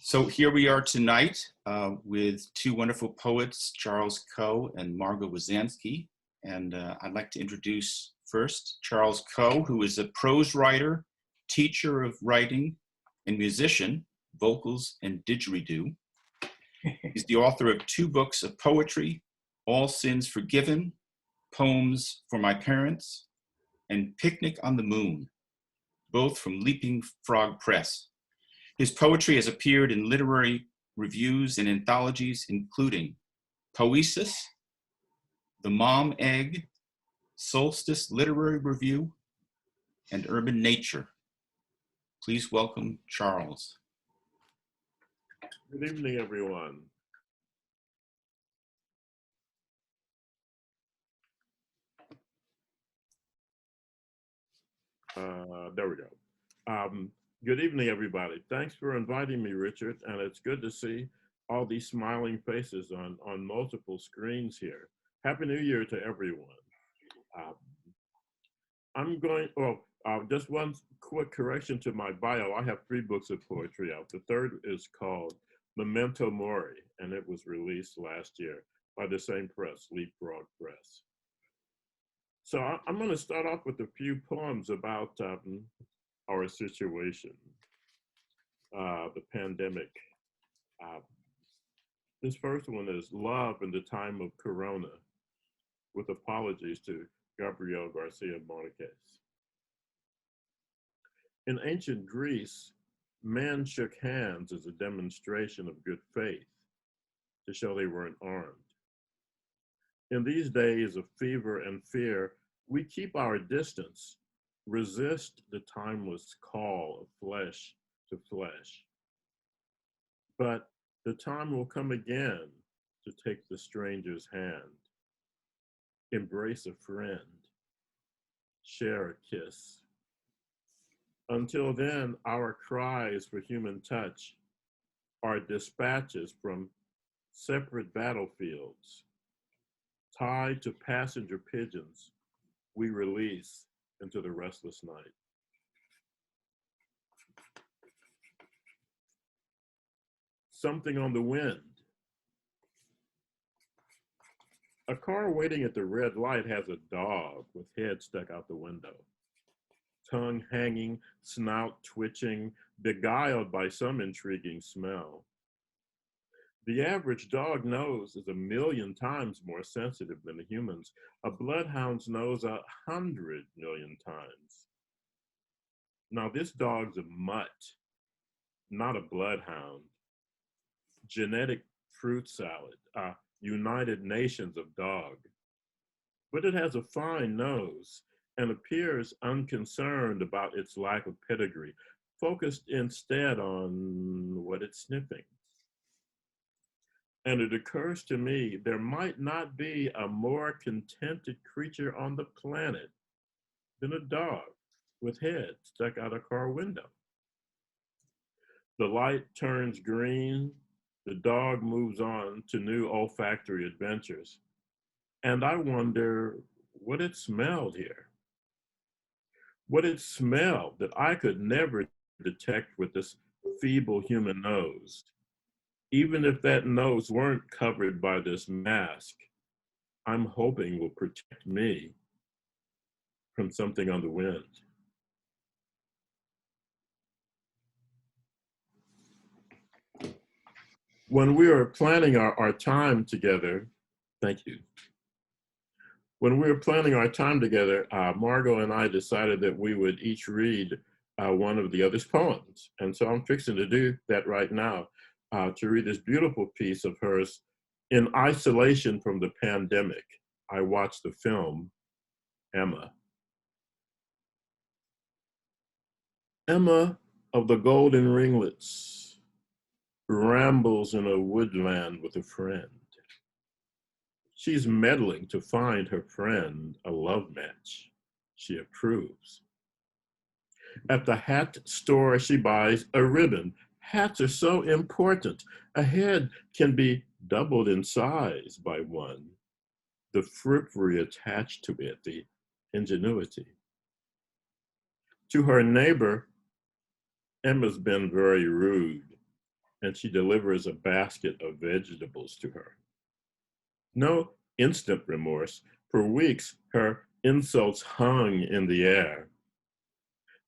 So here we are tonight with two wonderful poets, Charles Coe and Margot Wizansky. And I'd like to introduce first Charles Coe, who is a prose writer, teacher of writing, and musician, vocals and didgeridoo. He's the author of two books of poetry, All Sins Forgiven, Poems for My Parents, and Picnic on the Moon, both from Leaping Frog Press. His poetry has appeared in literary reviews and anthologies, including Poesis, The Mom Egg, Solstice Literary Review, and Urban Nature. Please welcome Charles. Good evening, everyone. There we go. Good evening, everybody. Thanks for inviting me, Richard, and it's good to see all these smiling faces on multiple screens here. Happy New Year to everyone. Just one quick correction to my bio. I have 3 books of poetry out. The third is called Memento Mori, and it was released last year by the same press, Leapfrog Press. So I'm going to start off with a few poems about our situation, the pandemic. This first one is Love in the Time of Corona, with apologies to Gabriel Garcia Marquez. In ancient Greece, men shook hands as a demonstration of good faith to show they weren't armed. In these days of fever and fear, we keep our distance, resist the timeless call of flesh to flesh. But the time will come again to take the stranger's hand, embrace a friend, share a kiss. Until then, our cries for human touch are dispatches from separate battlefields, tied to passenger pigeons we release into the restless night. Something on the wind. A car waiting at the red light has a dog with head stuck out the window, tongue hanging, snout twitching, beguiled by some intriguing smell. The average dog nose is 1,000,000 times more sensitive than a human's. A bloodhound's nose 100 million times. Now this dog's a mutt, not a bloodhound. Genetic fruit salad, United Nations of dog. But it has a fine nose and appears unconcerned about its lack of pedigree, focused instead on what it's sniffing. And it occurs to me there might not be a more contented creature on the planet than a dog with head stuck out a car window. The light turns green, the dog moves on to new olfactory adventures. And I wonder what it smelled here. What it smelled that I could never detect with this feeble human nose. Even if that nose weren't covered by this mask, I'm hoping will protect me from something on the wind. When we were planning our time together, thank you. When we were planning our time together, Margot and I decided that we would each read one of the other's poems. And so I'm fixing to do that right now. To read this beautiful piece of hers. In isolation from the pandemic, I watched the film, Emma. Emma of the golden ringlets rambles in a woodland with a friend. She's meddling to find her friend a love match she approves. At the hat store, she buys a ribbon. Hats are so important. A head can be doubled in size by one. The frippery attached to it, the ingenuity. To her neighbor, Emma's been very rude. and she delivers a basket of vegetables to her. No instant remorse. For weeks, her insults hung in the air.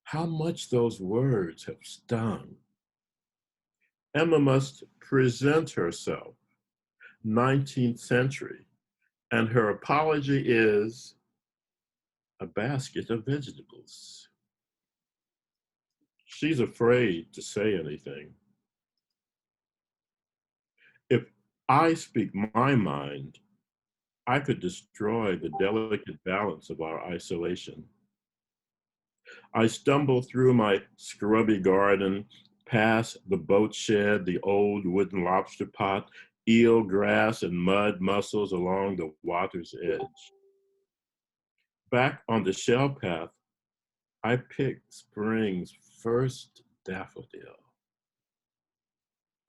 How much those words have stung. Emma must present herself, 19th century, and her apology is a basket of vegetables. She's afraid to say anything. If I speak my mind, I could destroy the delicate balance of our isolation. I stumble through my scrubby garden, past the boat shed, the old wooden lobster pot, eel grass and mud mussels along the water's edge. Back on the shell path, I pick spring's first daffodil.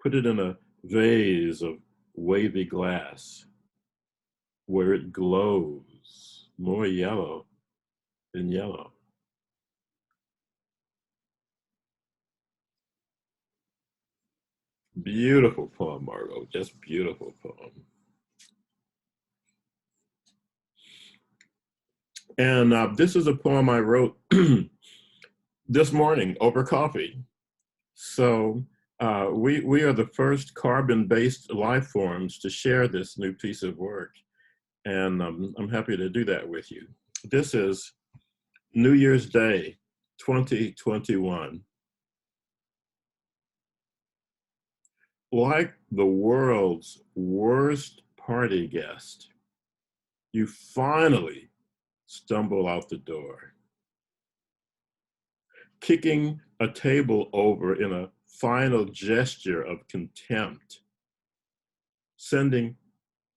Put it in a vase of wavy glass where it glows more yellow than yellow. Beautiful poem, Margot, just beautiful poem. And this is a poem I wrote this morning over coffee. So we are the first carbon-based life forms to share this new piece of work. And I'm happy to do that with you. This is New Year's Day, 2021. Like the world's worst party guest, you finally stumble out the door, kicking a table over in a final gesture of contempt, sending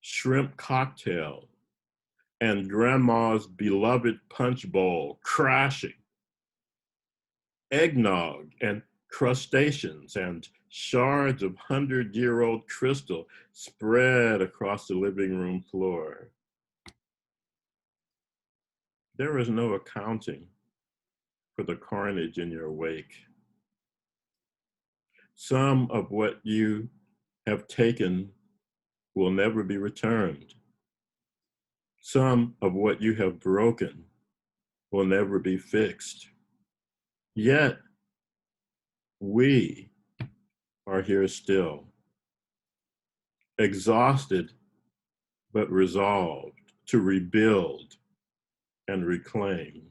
shrimp cocktail and grandma's beloved punch bowl crashing, eggnog and crustaceans and shards of 100-year-old crystal spread across the living room floor. There is no accounting for the carnage in your wake. Some of what you have taken will never be returned. Some of what you have broken will never be fixed. Yet, we are here still, exhausted but resolved to rebuild and reclaim,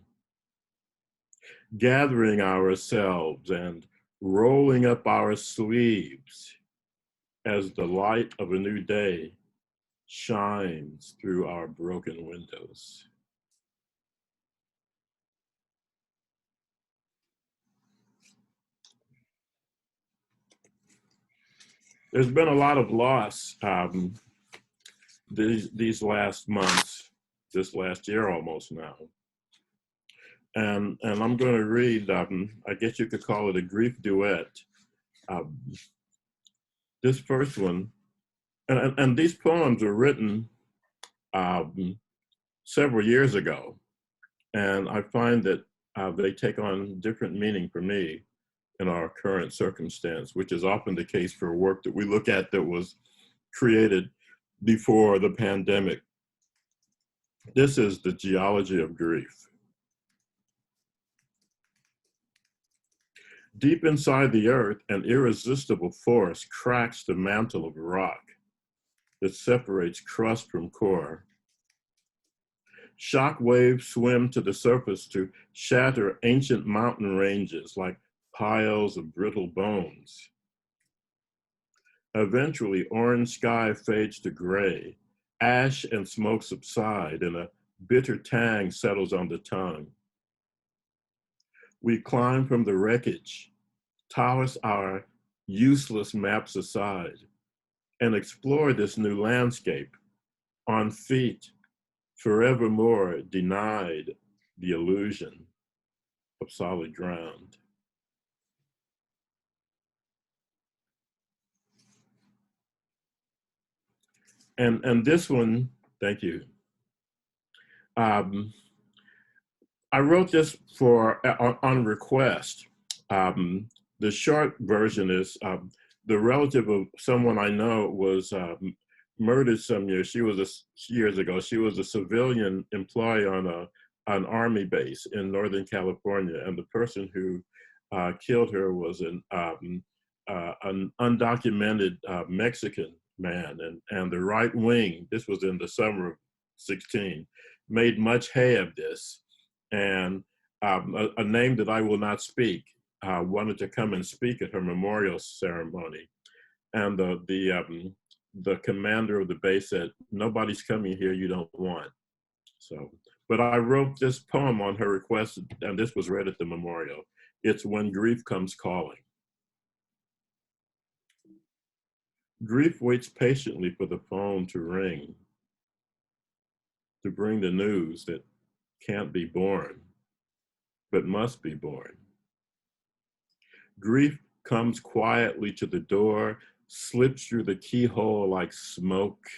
gathering ourselves and rolling up our sleeves as the light of a new day shines through our broken windows. There's been a lot of loss these last months, this last year almost now. And I'm going to read, I guess you could call it a grief duet. This first one, and these poems were written several years ago. And I find that they take on different meaning for me in our current circumstance, which is often the case for work that we look at that was created before the pandemic. This is The Geology of Grief. Deep inside the earth, an irresistible force cracks the mantle of rock that separates crust from core. Shock waves swim to the surface to shatter ancient mountain ranges like piles of brittle bones. Eventually, orange sky fades to gray, ash and smoke subside, and a bitter tang settles on the tongue. We climb from the wreckage, toss our useless maps aside, and explore this new landscape on feet forevermore denied the illusion of solid ground. And this one, thank you. I wrote this on request. The short version is the relative of someone I know was murdered some years. Years ago. She was a civilian employee on an army base in Northern California, and the person who killed her was an undocumented Mexican man, and the right wing. This was in the summer of '16. Made much hay of this, and a name that I will not speak wanted to come and speak at her memorial ceremony, and the commander of the base said, "Nobody's coming here you don't want." So, but I wrote this poem on her request, and this was read at the memorial. It's When Grief Comes Calling. Grief waits patiently for the phone to ring, to bring the news that can't be born, but must be born. Grief comes quietly to the door, slips through the keyhole like smoke,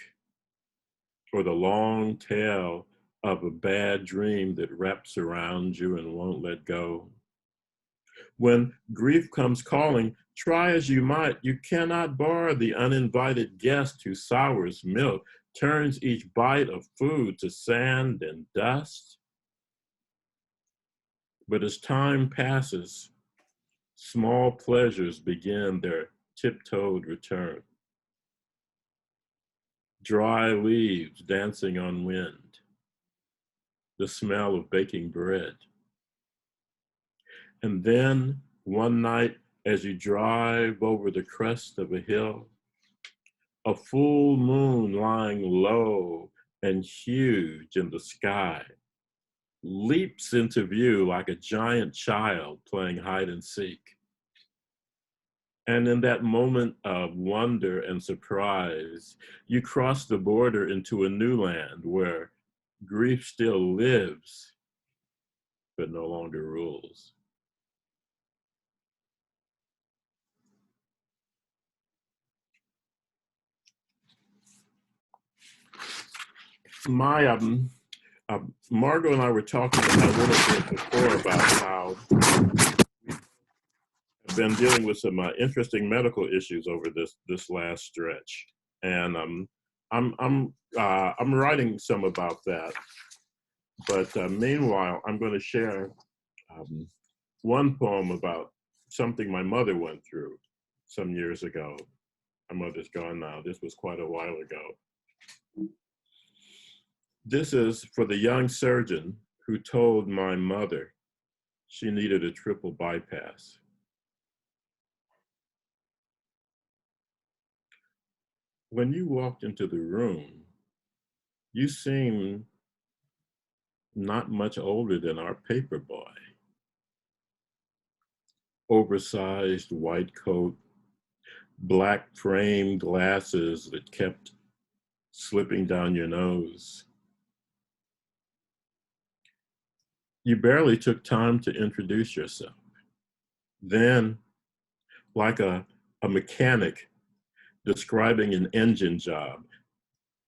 or the long tail of a bad dream that wraps around you and won't let go. When grief comes calling, try as you might, you cannot bar the uninvited guest who sours milk, turns each bite of food to sand and dust. But as time passes, small pleasures begin their tiptoed return. Dry leaves dancing on wind, the smell of baking bread. And then one night, as you drive over the crest of a hill, a full moon lying low and huge in the sky leaps into view like a giant child playing hide and seek. And in that moment of wonder and surprise, you cross the border into a new land where grief still lives, but no longer rules. My Margot and I were talking a little bit before about how I've been dealing with some interesting medical issues over this last stretch, and I'm writing some about that. But meanwhile, I'm going to share one poem about something my mother went through some years ago. My mother's gone now. This was quite a while ago. This is for the young surgeon who told my mother she needed a triple bypass. When you walked into the room, you seemed not much older than our paper boy. Oversized white coat, black framed glasses that kept slipping down your nose. You barely took time to introduce yourself. Then, like a mechanic describing an engine job,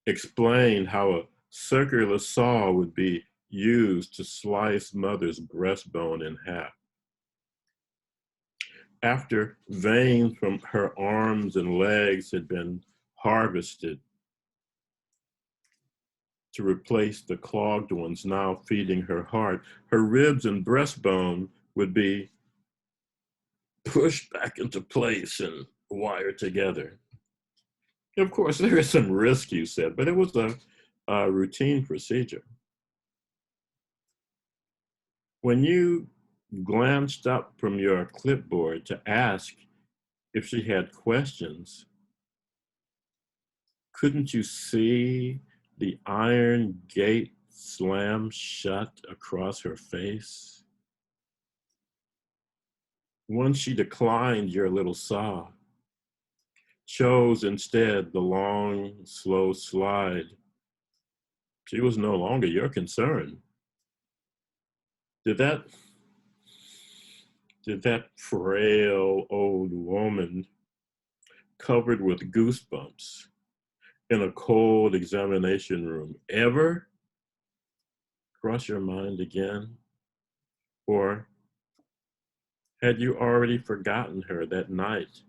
explained how a circular saw would be used to slice mother's breastbone in half. After veins from her arms and legs had been harvested to replace the clogged ones now feeding her heart, her ribs and breastbone would be pushed back into place and wired together. Of course, there is some risk, you said, but it was a routine procedure. When you glanced up from your clipboard to ask if she had questions, couldn't you see the iron gate slam shut across her face? Once she declined your little saw, chose instead the long, slow slide, she was no longer your concern. Did that frail old woman covered with goosebumps in a cold examination room ever cross your mind again? Or had you already forgotten her that night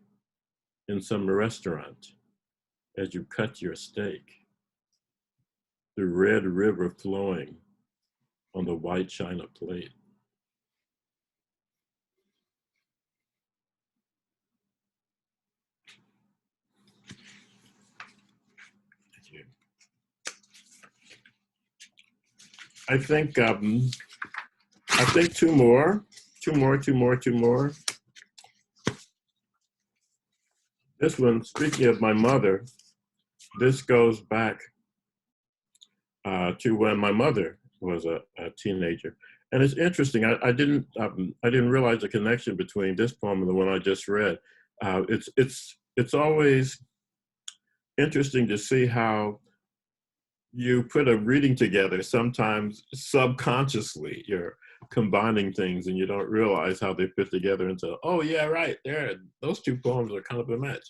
in some restaurant as you cut your steak. The red river flowing on the white china plate. Thank you. I think two more. This one, speaking of my mother, this goes back to when my mother was a teenager, and it's interesting. I didn't realize the connection between this poem and the one I just read. It's always interesting to see how you put a reading together. Sometimes subconsciously, you're combining things, and you don't realize how they fit together into. Oh yeah, right there. Those two poems are kind of a match.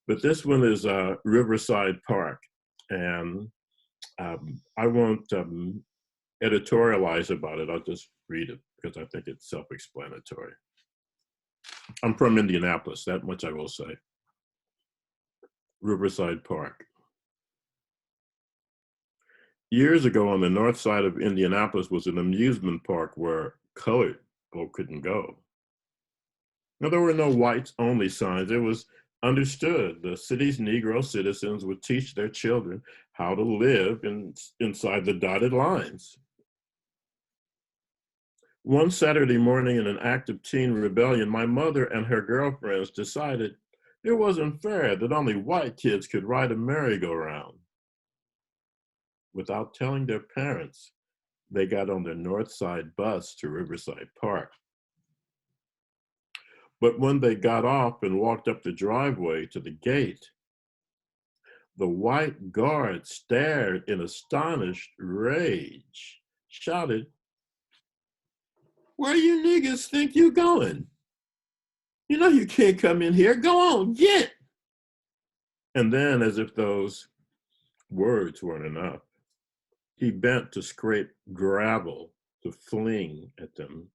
But this one is Riverside Park, and I won't editorialize about it. I'll just read it because I think it's self-explanatory. I'm from Indianapolis, that much I will say. Riverside Park. Years ago on the north side of Indianapolis was an amusement park where colored folk couldn't go. Now, there were no whites-only signs. It was understood the city's Negro citizens would teach their children how to live inside the dotted lines. One Saturday morning in an act of teen rebellion, my mother and her girlfriends decided it wasn't fair that only white kids could ride a merry-go-round. Without telling their parents, they got on the North Side bus to Riverside Park. But when they got off and walked up the driveway to the gate, the white guard stared in astonished rage, shouted, "Where you niggas think you going? You know you can't come in here. Go on, get." And then, as if those words weren't enough, he bent to scrape gravel to fling at them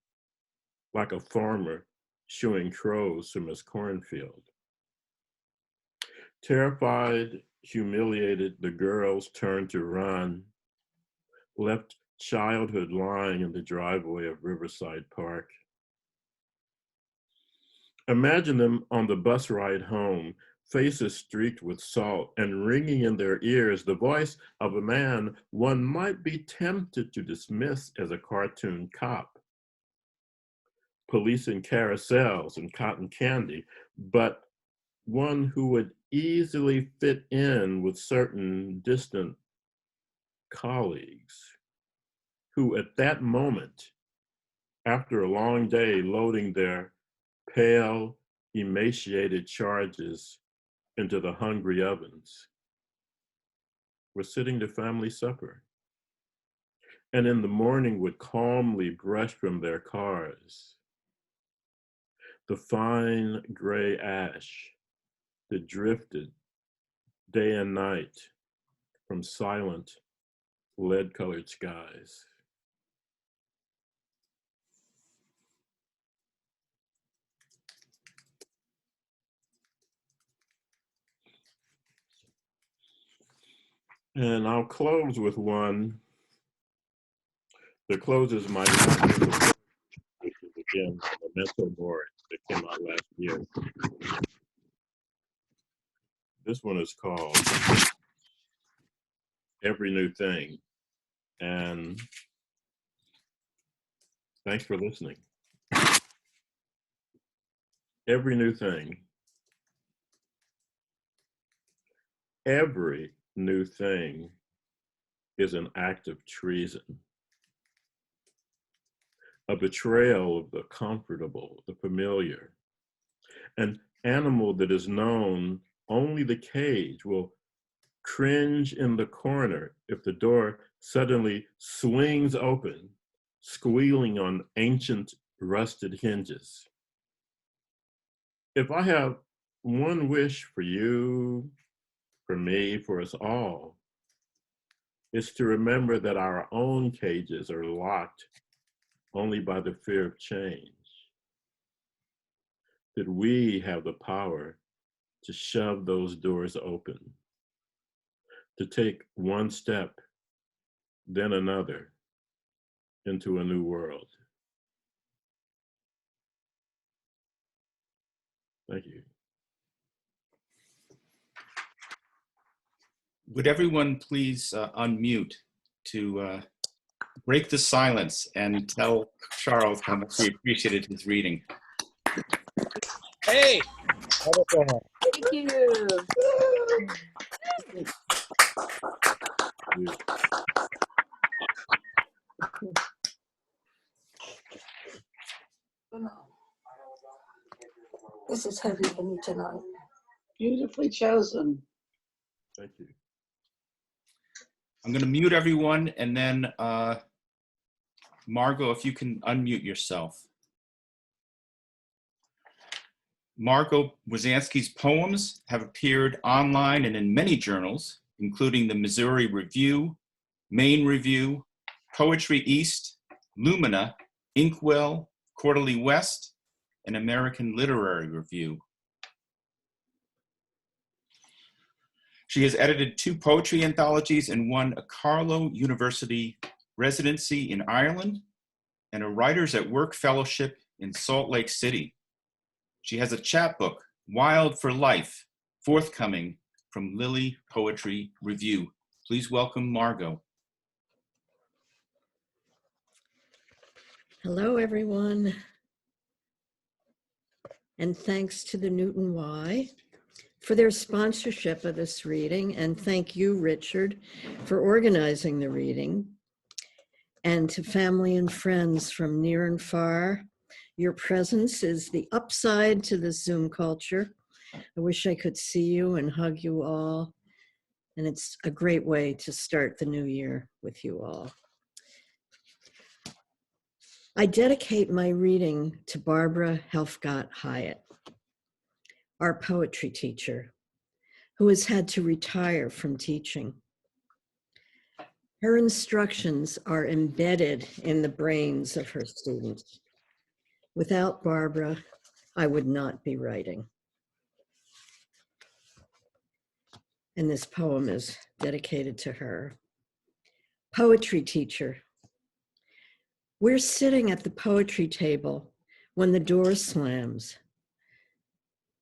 like a farmer shooing crows from his cornfield. Terrified, humiliated, the girls turned to run, left childhood lying in the driveway of Riverside Park. Imagine them on the bus ride home, faces streaked with salt, and ringing in their ears the voice of a man one might be tempted to dismiss as a cartoon cop, policing carousels and cotton candy, but one who would easily fit in with certain distant colleagues who at that moment, after a long day loading their pale, emaciated charges into the hungry ovens, were sitting to family supper, and in the morning would calmly brush from their cars the fine gray ash that drifted day and night from silent, lead-colored skies. And I'll close with one that closes my life, which is again Memento Mori that came out last year. This one is called Every New Thing. And thanks for listening. Every new thing. Every new thing is an act of treason. A betrayal of the comfortable, the familiar. An animal that is known, only the cage will cringe in the corner if the door suddenly swings open, squealing on ancient rusted hinges. If I have one wish for you, for me, for us all, it's to remember that our own cages are locked only by the fear of change, that we have the power to shove those doors open, to take one step, then another, into a new world. Thank you. Would everyone please unmute to break the silence and tell Charles how much we appreciated his reading. Hey! Thank you. This is heavy for me tonight. Beautifully chosen. Thank you. I'm going to mute everyone, and then Margot, if you can unmute yourself. Margot Wizansky's poems have appeared online and in many journals, including the Missouri Review, Maine Review, Poetry East, Lumina, Inkwell, Quarterly West, and American Literary Review. She has edited 2 poetry anthologies and won a Carlow University residency in Ireland and a Writers at Work Fellowship in Salt Lake City. She has a chapbook, Wild for Life, forthcoming from Lily Poetry Review. Please welcome Margot. Hello, everyone. And thanks to the Newton Y for their sponsorship of this reading. And thank you, Richard, for organizing the reading. And to family and friends from near and far, your presence is the upside to this Zoom culture. I wish I could see you and hug you all. And it's a great way to start the new year with you all. I dedicate my reading to Barbara Helfgott Hyatt, our poetry teacher, who has had to retire from teaching. Her instructions are embedded in the brains of her students. Without Barbara, I would not be writing. And this poem is dedicated to her. Poetry teacher. We're sitting at the poetry table when the door slams.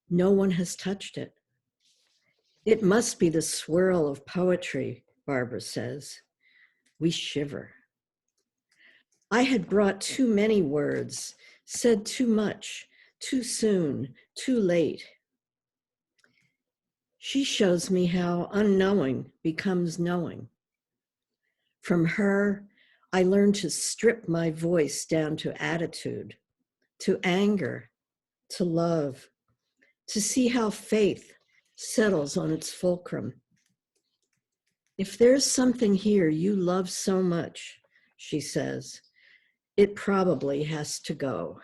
No one has touched it. It must be the swirl of poetry, Barbara says. We shiver. I had brought too many words, said too much, too soon, too late. She shows me how unknowing becomes knowing. From her, I learned to strip my voice down to attitude, to anger, to love, to see how faith settles on its fulcrum. If there's something here you love so much, she says, it probably has to go.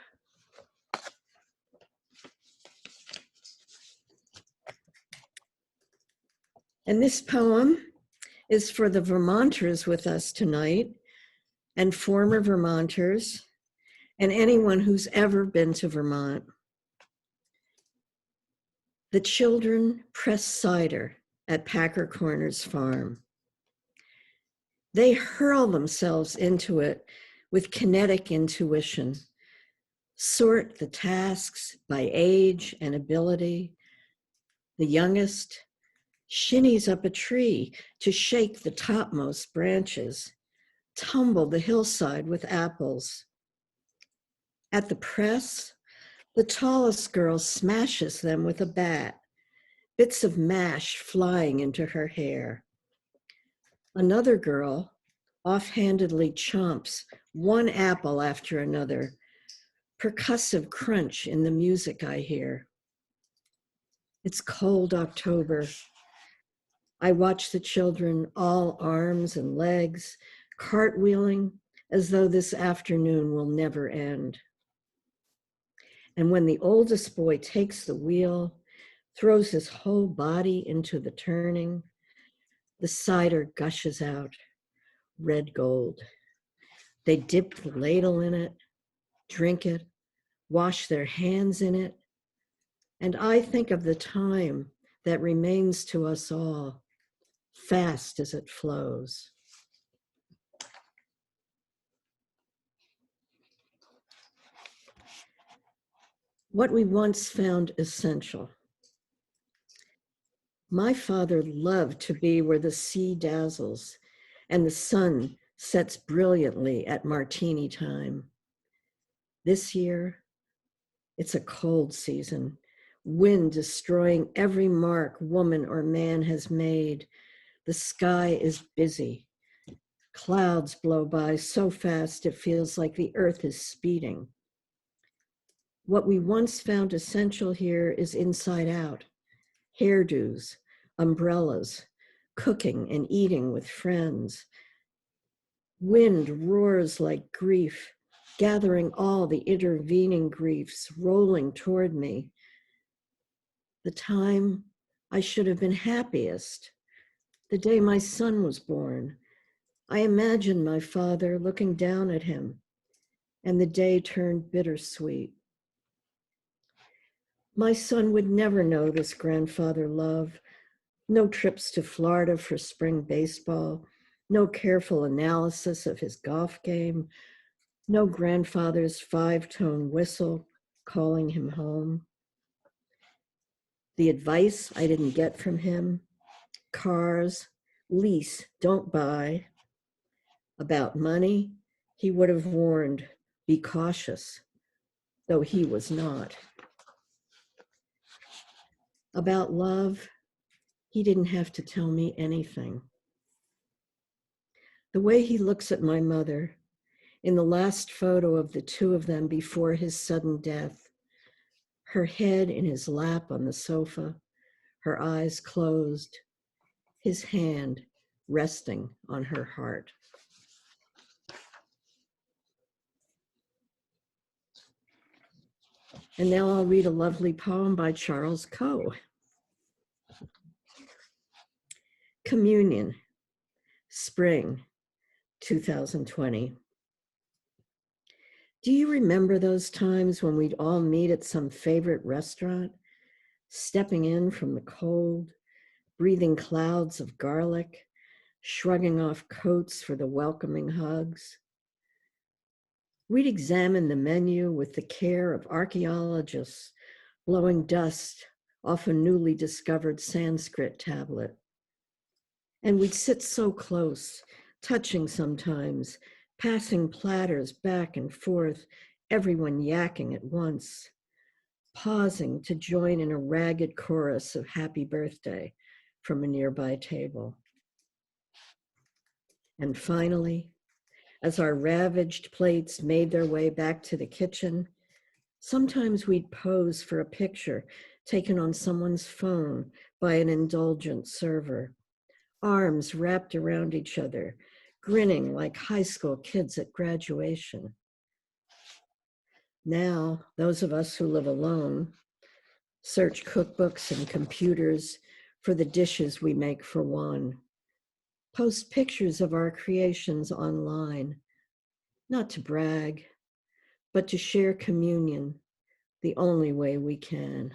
And this poem is for the Vermonters with us tonight, and former Vermonters, and anyone who's ever been to Vermont. The children press cider at Packer Corners Farm. They hurl themselves into it with kinetic intuition, sort the tasks by age and ability. The youngest shinnies up a tree to shake the topmost branches, tumble the hillside with apples. At the press, the tallest girl smashes them with a bat, bits of mash flying into her hair. Another girl offhandedly chomps one apple after another, percussive crunch in the music I hear. It's cold October. I watch the children, all arms and legs, cartwheeling as though this afternoon will never end. And when the oldest boy takes the wheel, throws his whole body into the turning, the cider gushes out, red gold. They dip the ladle in it, drink it, wash their hands in it, And I think of the time that remains to us all, fast as it flows. What we once found essential. My father loved to be where the sea dazzles and the sun sets brilliantly at martini time. This year, it's a cold season, wind destroying every mark woman or man has made. The sky is busy. Clouds blow by so fast it feels like the earth is speeding. What we once found essential here is inside out. Hairdos, umbrellas, cooking and eating with friends. Wind roars like grief, gathering all the intervening griefs, rolling toward me. The time I should have been happiest, the day my son was born. I imagined my father looking down at him, and the day turned bittersweet. My son would never know this grandfather love. No trips to Florida for spring baseball, no careful analysis of his golf game, no grandfather's 5-tone whistle calling him home. The advice I didn't get from him, cars, lease, don't buy. About money, he would have warned, be cautious, though he was not. About love, he didn't have to tell me anything. The way he looks at my mother in the last photo of the two of them before his sudden death, her head in his lap on the sofa, her eyes closed, his hand resting on her heart. And now I'll read a lovely poem by Charles Coe. Communion, Spring, 2020. Do you remember those times when we'd all meet at some favorite restaurant, stepping in from the cold, breathing clouds of garlic, shrugging off coats for the welcoming hugs? We'd examine the menu with the care of archaeologists blowing dust off a newly discovered Sanskrit tablet. And we'd sit so close, touching sometimes, passing platters back and forth, everyone yakking at once, pausing to join in a ragged chorus of happy birthday from a nearby table. And finally, as our ravaged plates made their way back to the kitchen, sometimes we'd pose for a picture taken on someone's phone by an indulgent server, arms wrapped around each other, grinning like high school kids at graduation. Now, those of us who live alone search cookbooks and computers for the dishes we make for one, post pictures of our creations online, not to brag, but to share communion the only way we can.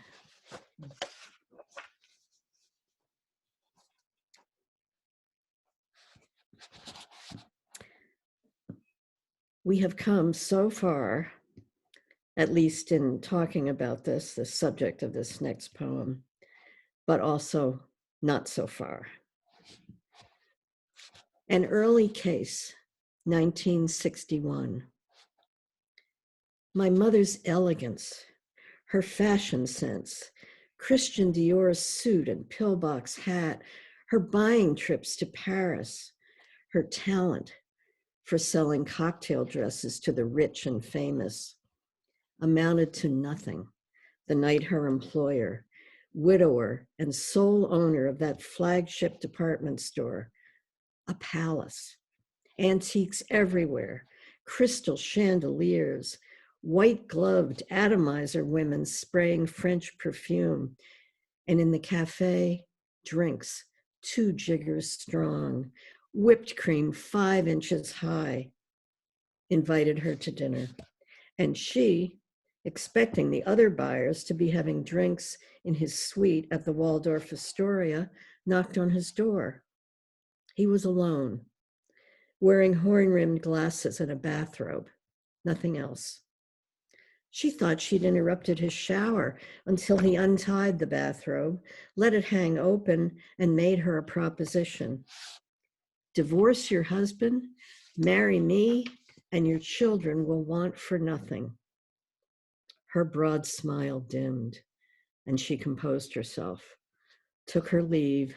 We have come so far, at least in talking about this, the subject of this next poem, but also not so far. An early case, 1961. My mother's elegance, her fashion sense, Christian Dior's suit and pillbox hat, her buying trips to Paris, her talent for selling cocktail dresses to the rich and famous, amounted to nothing the night her employer, widower and sole owner of that flagship department store, a palace, antiques everywhere, crystal chandeliers, white-gloved atomizer women spraying French perfume, and in the cafe, drinks 2 jiggers strong, whipped cream 5 inches high, invited her to dinner. And she, expecting the other buyers to be having drinks in his suite at the Waldorf Astoria, knocked on his door. He was alone, wearing horn-rimmed glasses and a bathrobe, nothing else. She thought she'd interrupted his shower until he untied the bathrobe, let it hang open, and made her a proposition. Divorce your husband, marry me, and your children will want for nothing. Her broad smile dimmed, and she composed herself, took her leave,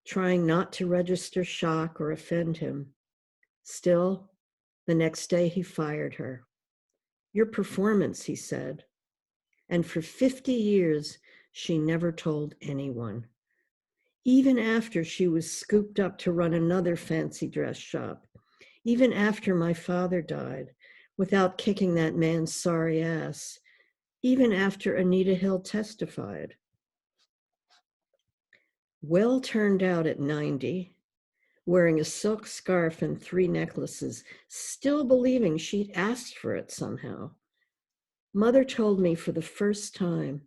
trying not to register shock or offend him. Still, the next day he fired her. Your performance, he said. And for 50 years, she never told anyone. Even after she was scooped up to run another fancy dress shop, even after my father died, without kicking that man's sorry ass, even after Anita Hill testified. Well turned out at 90, wearing a silk scarf and 3 necklaces, still believing she'd asked for it somehow. Mother told me for the first time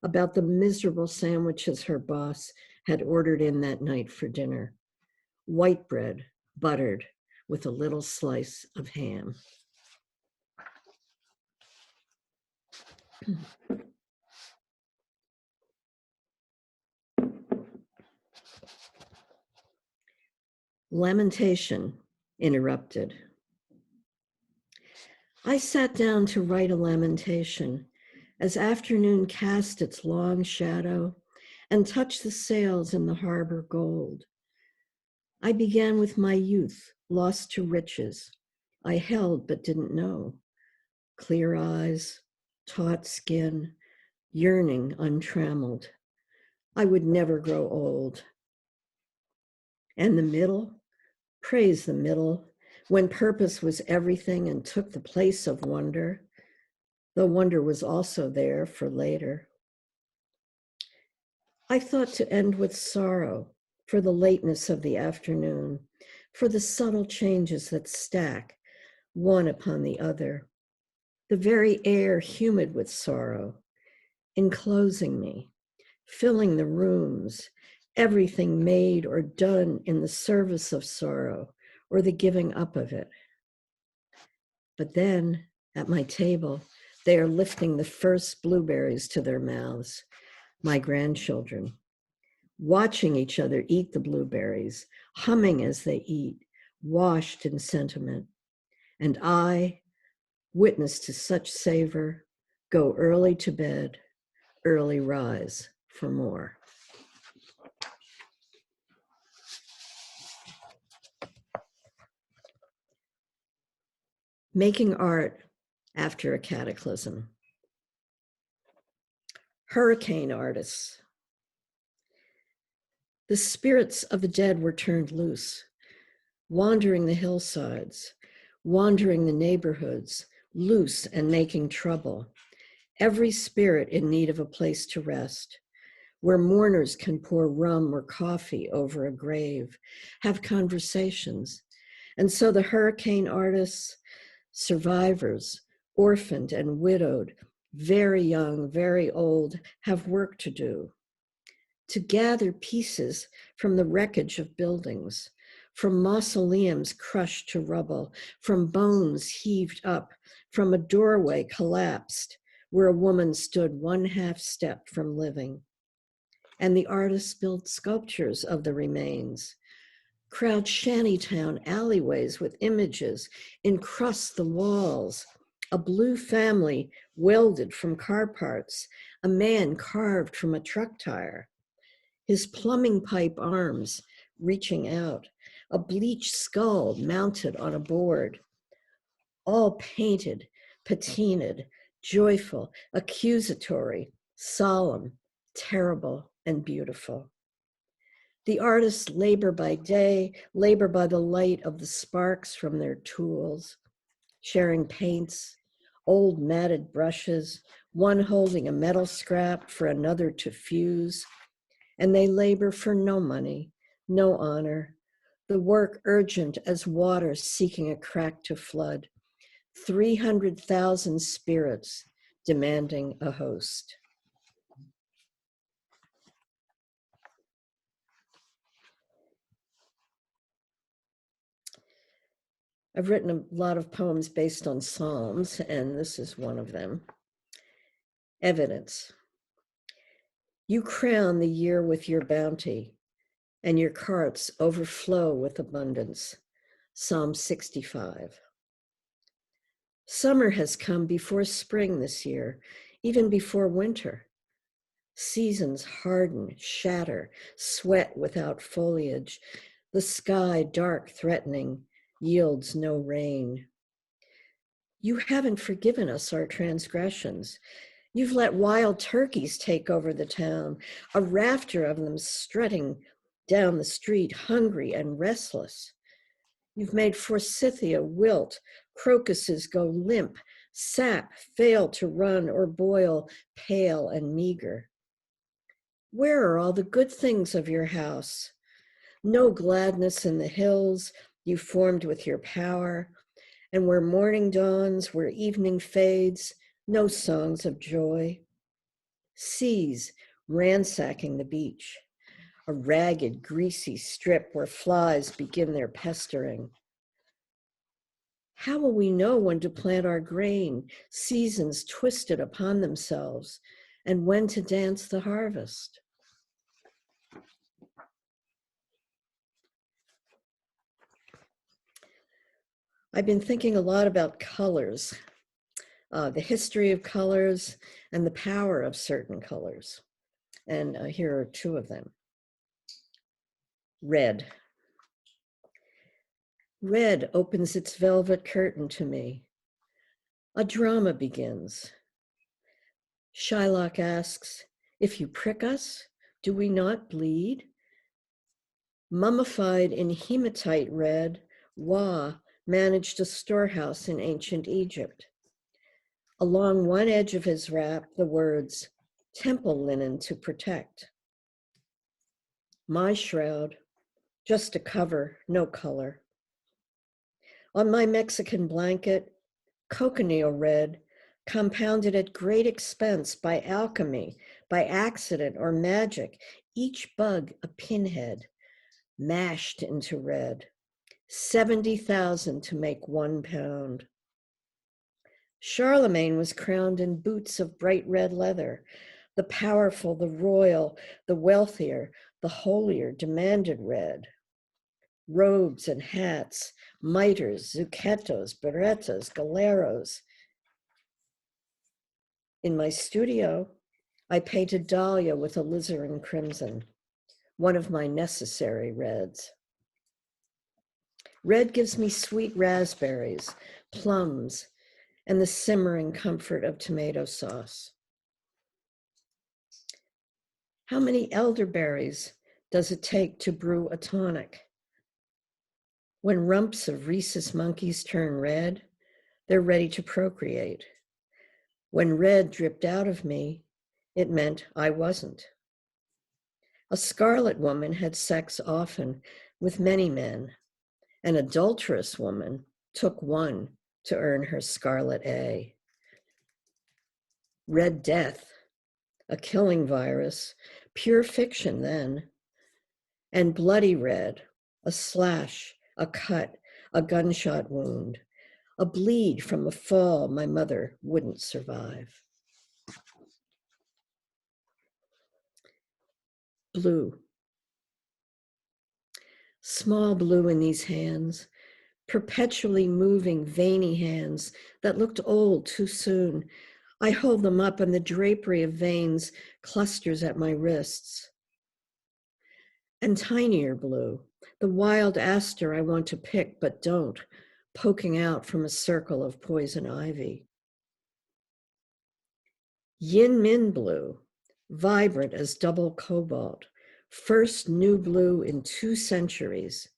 about the miserable sandwiches her boss had ordered in that night for dinner. White bread, buttered, with a little slice of ham. Lamentation interrupted. I sat down to write a lamentation as afternoon cast its long shadow and touched the sails in the harbor gold. I began with my youth, lost to riches. I held but didn't know. Clear eyes, taut skin, yearning untrammeled. I would never grow old. And the middle, praise the middle, when purpose was everything and took the place of wonder, though wonder was also there for later. I thought to end with sorrow for the lateness of the afternoon, for the subtle changes that stack one upon the other, the very air humid with sorrow, enclosing me, filling the rooms, everything made or done in the service of sorrow or the giving up of it. But then at my table, they are lifting the first blueberries to their mouths, my grandchildren, watching each other eat the blueberries, humming as they eat, washed in sentiment. And I, witness to such savor, go early to bed, early rise for more. Making art after a cataclysm. Hurricane artists. The spirits of the dead were turned loose, wandering the hillsides, wandering the neighborhoods, loose and making trouble. Every spirit in need of a place to rest, where mourners can pour rum or coffee over a grave, have conversations. And so the hurricane artists, survivors, orphaned and widowed, very young, very old, have work to do. To gather pieces from the wreckage of buildings, from mausoleums crushed to rubble, from bones heaved up, from a doorway collapsed where a woman stood 1/2 step from living. And the artists built sculptures of the remains, crowd shantytown alleyways with images, encrust the walls, a blue family welded from car parts, a man carved from a truck tire, his plumbing pipe arms reaching out, a bleached skull mounted on a board, all painted, patinaed, joyful, accusatory, solemn, terrible, and beautiful. The artists labor by day, labor by the light of the sparks from their tools, sharing paints, old matted brushes, one holding a metal scrap for another to fuse, and they labor for no money, no honor, the work urgent as water seeking a crack to flood. 300,000 spirits demanding a host. I've written a lot of poems based on Psalms, and this is one of them. Evidence. You crown the year with your bounty, and your carts overflow with abundance. Psalm 65. Summer has come before spring this year, even before winter. Seasons harden, shatter, sweat without foliage. The sky, dark, threatening, yields no rain. You haven't forgiven us our transgressions. You've let wild turkeys take over the town, a rafter of them strutting down the street, hungry and restless. You've made forsythia wilt, crocuses go limp, sap fail to run or boil, pale and meager. Where are all the good things of your house? No gladness in the hills you formed with your power, and where morning dawns, where evening fades, no songs of joy. Seas ransacking the beach, a ragged, greasy strip where flies begin their pestering. How will we know when to plant our grain, seasons twisted upon themselves, and when to dance the harvest? I've been thinking a lot about colors, the history of colors and the power of certain colors. And here are two of them. Red. Red opens its velvet curtain to me. A drama begins. Shylock asks, if you prick us, do we not bleed? Mummified in hematite red, Wa managed a storehouse in ancient Egypt. Along one edge of his wrap, the words, temple linen to protect. My shroud, just a cover, no color. On my Mexican blanket, cochineal red, compounded at great expense by alchemy, by accident or magic, each bug a pinhead, mashed into red. 70,000 to make 1 pound. Charlemagne was crowned in boots of bright red leather. The powerful, the royal, the wealthier, the holier demanded red. Robes and hats, mitres, zucchettos, berrettas, galeros. In my studio, I painted Dahlia with alizarin crimson, one of my necessary reds. Red gives me sweet raspberries, plums, and the simmering comfort of tomato sauce. How many elderberries does it take to brew a tonic? When rumps of rhesus monkeys turn red, they're ready to procreate. When red dripped out of me, it meant I wasn't. A scarlet woman had sex often with many men. An adulterous woman took one to earn her scarlet A. Red death, a killing virus, pure fiction then. And bloody red, a slash, a cut, a gunshot wound, a bleed from a fall my mother wouldn't survive. Blue. Small blue in these hands, perpetually moving veiny hands that looked old too soon. I hold them up and the drapery of veins clusters at my wrists. And tinier blue, the wild aster I want to pick but don't, poking out from a circle of poison ivy. Yin Min blue, vibrant as double cobalt, first new blue in 2 centuries,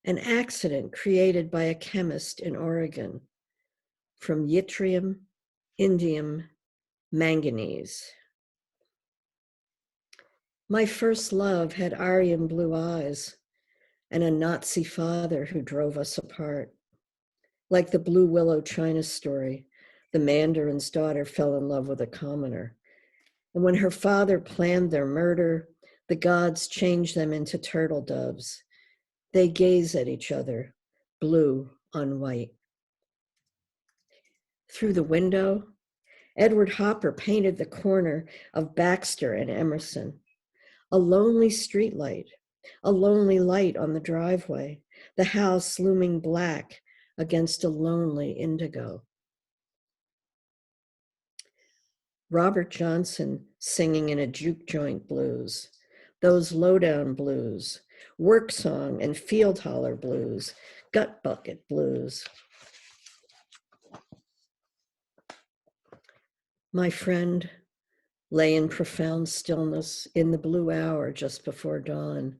an accident created by a chemist in Oregon, from yttrium, indium, manganese. My first love had Aryan blue eyes and a Nazi father who drove us apart. Like the Blue Willow China story, The mandarin's daughter fell in love with a commoner. And when her father planned their murder, the gods changed them into turtle doves. They gaze at each other, blue on white. Through the window, Edward Hopper painted the corner of Baxter and Emerson. A lonely streetlight, a lonely light on the driveway, the house looming black against a lonely indigo. Robert Johnson singing in a juke joint blues, those lowdown blues, work song and field holler blues, gut bucket blues. My friend lay in profound stillness in the blue hour just before dawn.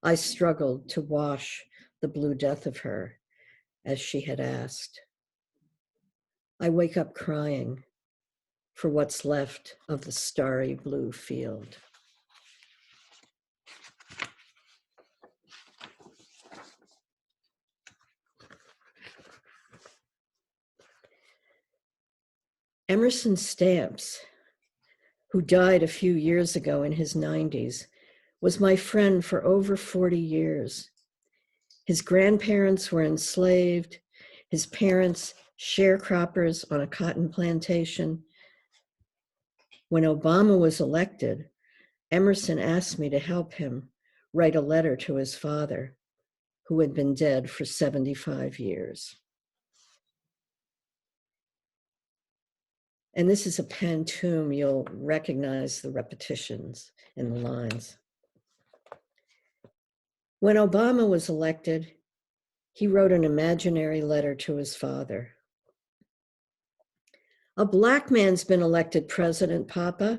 I struggled to wash the blue death of her as she had asked. I wake up crying for what's left of the starry blue field. Emerson Stamps, who died a few years ago in his 90s, was my friend for over 40 years. His grandparents were enslaved, his parents sharecroppers on a cotton plantation. When Obama was elected, Emerson asked me to help him write a letter to his father, who had been dead for 75 years. And this is a pen tomb. You'll recognize the repetitions in the lines. When Obama was elected, he wrote an imaginary letter to his father. A Black man's been elected president, Papa.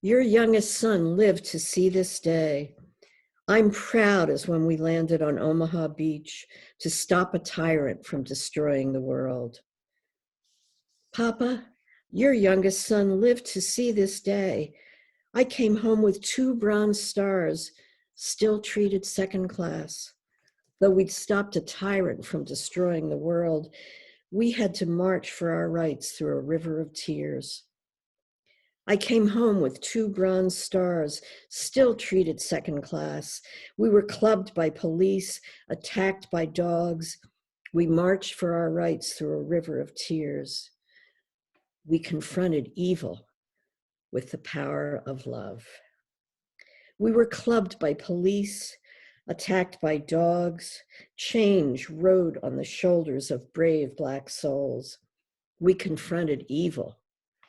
Your youngest son lived to see this day. I'm proud as when we landed on Omaha Beach to stop a tyrant from destroying the world. Papa, your youngest son lived to see this day. I came home with 2 bronze stars, still treated second class. Though we'd stopped a tyrant from destroying the world, we had to march for our rights through a river of tears. I came home with 2 bronze stars, still treated second class. We were clubbed by police, attacked by dogs. We marched for our rights through a river of tears. We confronted evil with the power of love. We were clubbed by police, attacked by dogs. Change rode on the shoulders of brave Black souls. We confronted evil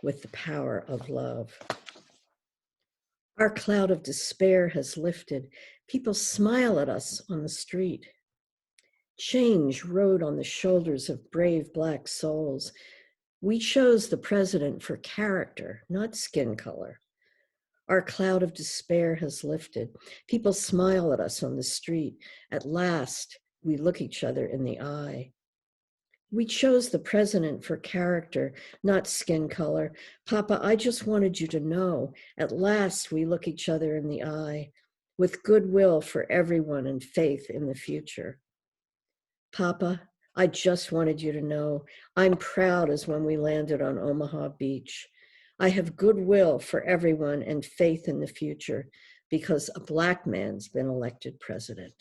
with the power of love. Our cloud of despair has lifted. People smile at us on the street. Change rode on the shoulders of brave Black souls. We chose the president for character, not skin color. Our cloud of despair has lifted. People smile at us on the street. At last, we look each other in the eye. We chose the president for character, not skin color. Papa, I just wanted you to know, at last we look each other in the eye, with goodwill for everyone and faith in the future. Papa, I just wanted you to know, I'm proud as when we landed on Omaha Beach. I have goodwill for everyone and faith in the future because a Black man's been elected president.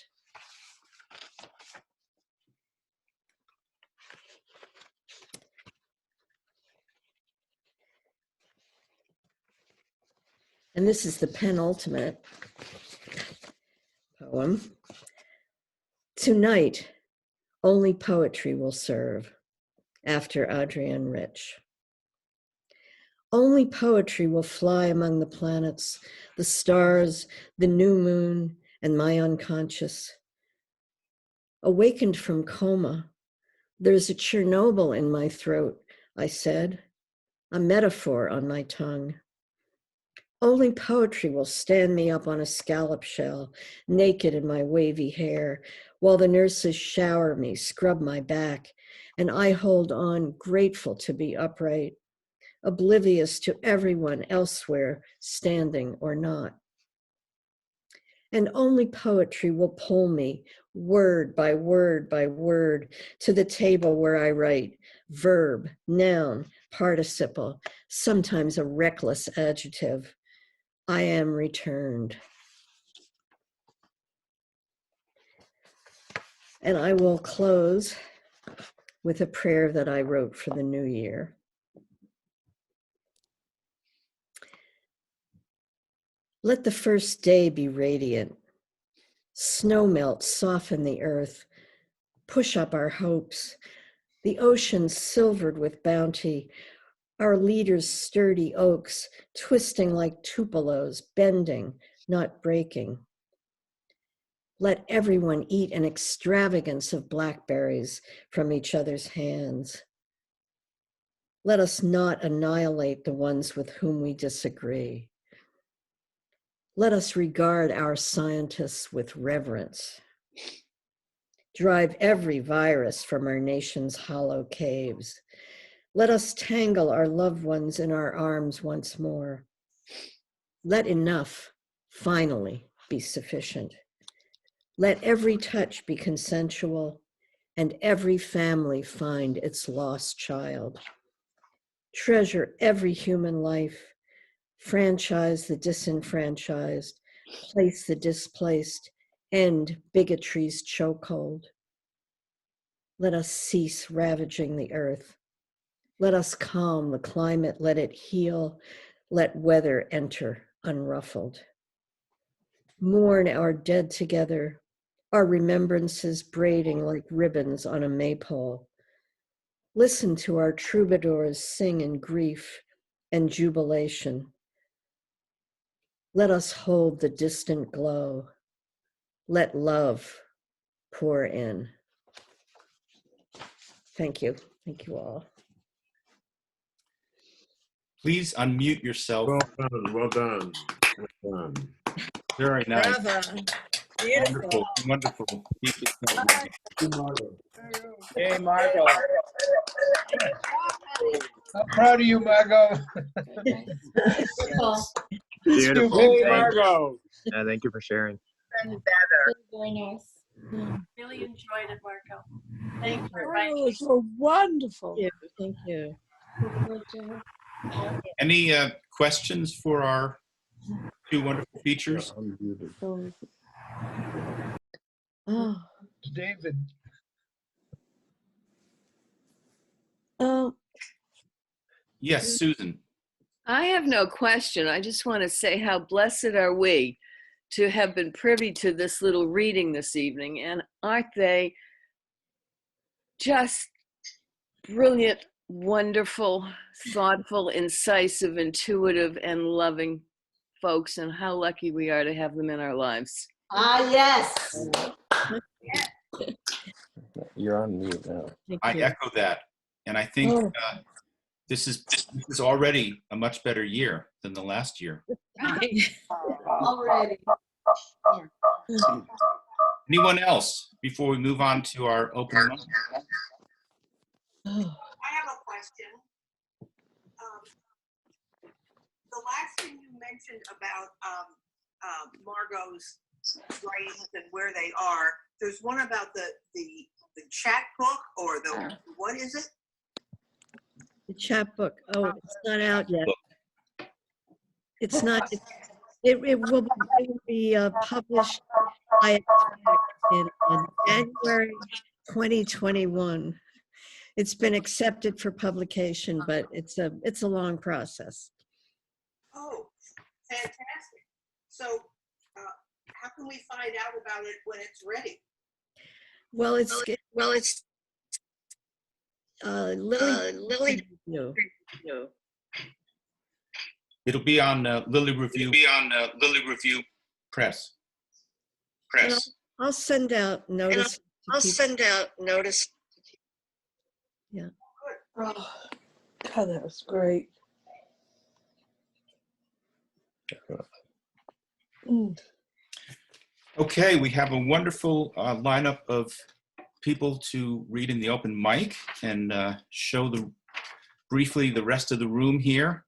And this is the penultimate poem. Tonight, only poetry will serve, after Adrienne Rich. Only poetry will fly among the planets, the stars, the new moon, and my unconscious. Awakened from coma, there's a Chernobyl in my throat, I said, a metaphor on my tongue. Only poetry will stand me up on a scallop shell, naked in my wavy hair, while the nurses shower me, scrub my back, and I hold on, grateful to be upright, oblivious to everyone elsewhere, standing or not. And only poetry will pull me, word by word by word, to the table where I write verb, noun, participle, sometimes a reckless adjective. I am returned. And I will close with a prayer that I wrote for the new year. Let the first day be radiant. Snow melt soften the earth, push up our hopes. The ocean silvered with bounty, our leaders sturdy oaks, twisting like tupelos, bending, not breaking. Let everyone eat an extravagance of blackberries from each other's hands. Let us not annihilate the ones with whom we disagree. Let us regard our scientists with reverence. Drive every virus from our nation's hollow caves. Let us tangle our loved ones in our arms once more. Let enough finally be sufficient. Let every touch be consensual and every family find its lost child. Treasure every human life. Franchise the disenfranchised. Place the displaced. End bigotry's chokehold. Let us cease ravaging the earth. Let us calm the climate, let it heal, let weather enter unruffled. Mourn our dead together, our remembrances braiding like ribbons on a maypole. Listen to our troubadours sing in grief and jubilation. Let us hold the distant glow. Let love pour in. Thank you. Thank you all. Please unmute yourself. Well done, well done, well done. Very nice. Bravo. Beautiful. Wonderful, wonderful. Keep it going. Hey, Margot. I'm proud of you, Margot. Beautiful. Hey, Margot. Yeah, thank you for sharing. Very nice. Really enjoyed it, Marco. Thank you for Oh, writing. it's so wonderful. Thank you. Good job. Any questions for our two wonderful features? Oh, David. Yes, Susan. I have no question. I just want to say how blessed are we to have been privy to this little reading this evening. And aren't they just brilliant, wonderful, thoughtful, incisive, intuitive, and loving folks, and how lucky we are to have them in our lives. Ah, yes. You're on mute now. I echo that. And I think this is already a much better year than the last year. Already. Anyone else before we move on to our open mic? I have a question. The last thing you mentioned about Margot's writings and where they are, there's one about the chat book or the, what is it? the chapbook. Oh, it's not out yet. It's not. It will be published by in January 2021. It's been accepted for publication, but it's a long process. Oh, fantastic. So how can we find out about it when it's ready? Well, it's Lily. No. It'll be on Lily Review. Press. I'll send out notice. Yeah. Oh, God, that was great. Okay, we have a wonderful lineup of people to read in the open mic and show briefly the rest of the room here.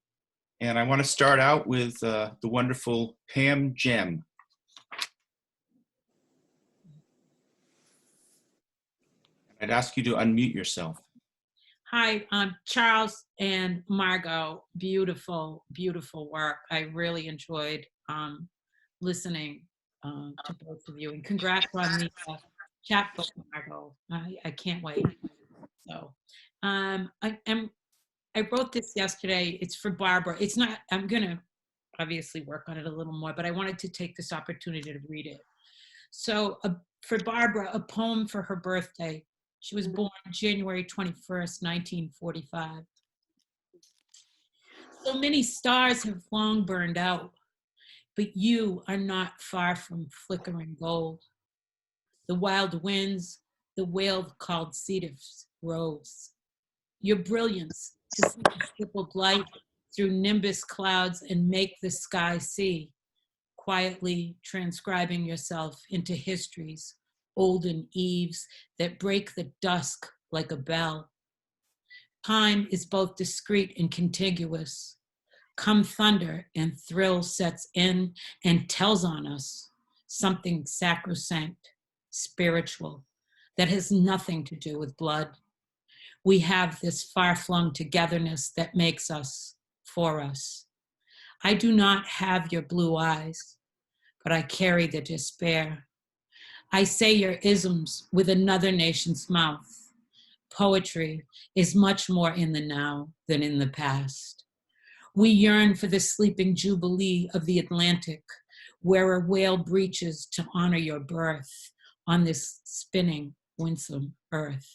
And I want to start out with the wonderful Pam Gem. I'd ask you to unmute yourself. Hi, Charles and Margot. Beautiful, beautiful work. I really enjoyed listening to both of you. And congrats on the chapbook, Margot. I can't wait. So I wrote this yesterday. It's for Barbara. It's not, I'm going to obviously work on it a little more, but I wanted to take this opportunity to read it. So for Barbara, a poem for her birthday. She was born January 21st, 1945. So many stars have long burned out, but you are not far from flickering gold. The wild winds, the whale called Cetus rose. Your brilliance to see the stippled light through nimbus clouds and make the sky see, quietly transcribing yourself into histories, olden eves that break the dusk like a bell. Time is both discrete and contiguous. Come thunder and thrill sets in and tells on us something sacrosanct, spiritual, that has nothing to do with blood. We have this far-flung togetherness that makes us for us. I do not have your blue eyes, but I carry the despair. I say your isms with another nation's mouth. Poetry is much more in the now than in the past. We yearn for the sleeping jubilee of the Atlantic, where a whale breaches to honor your birth on this spinning, winsome earth.